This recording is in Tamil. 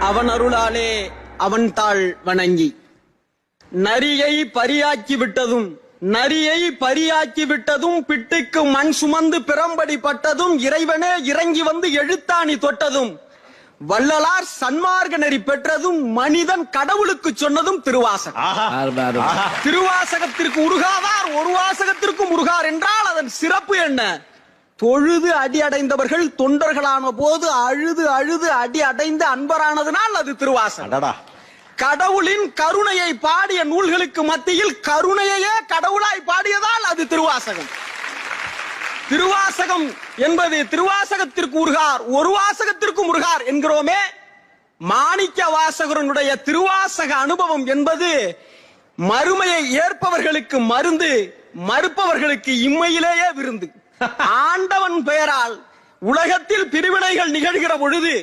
அவன் அருளாலே அவன் தாள் வணங்கி நரியை பரியாக்கி விட்டதும் பிட்டுக்கு மண் சுமந்து பிறம்படி பட்டதும் இறைவனே இறங்கி வந்து எழுத்தாணி தொட்டதும் வள்ளலார் சன்மார்க்க நெறி பெற்றதும் மனிதன் கடவுளுக்கு சொன்னதும் திருவாசகம். திருவாசகத்திற்கு உருகாதார் ஒரு வாசகத்திற்கும் உருகார் என்றால் அதன் சிறப்பு என்ன? தொழுது அடி அடைந்தவர்கள் தொண்டர்களான போது அழுது அழுது அடி அடைந்து அன்பரானதனால் அது திருவாசகம். கடவுளின் கருணையை பாடிய நூல்களுக்கு மத்தியில் கருணையையே கடவுளாய் பாடியதால் அது திருவாசகம். திருவாசகம் என்பது திருவாசகத்திற்கு உருகார் ஒரு வாசகத்திற்கும் உருகார் என்கிறோமே. மாணிக்க வாசகருடைய திருவாசக அனுபவம் என்பது மறுமையை ஏற்பவர்களுக்கு மருந்து, மறுப்பவர்களுக்கு இம்மையிலேயே விருந்து. ஆண்டவன் பெயரால் உலகத்தில் பிரிவினைகள் நிகழ்கிற பொழுது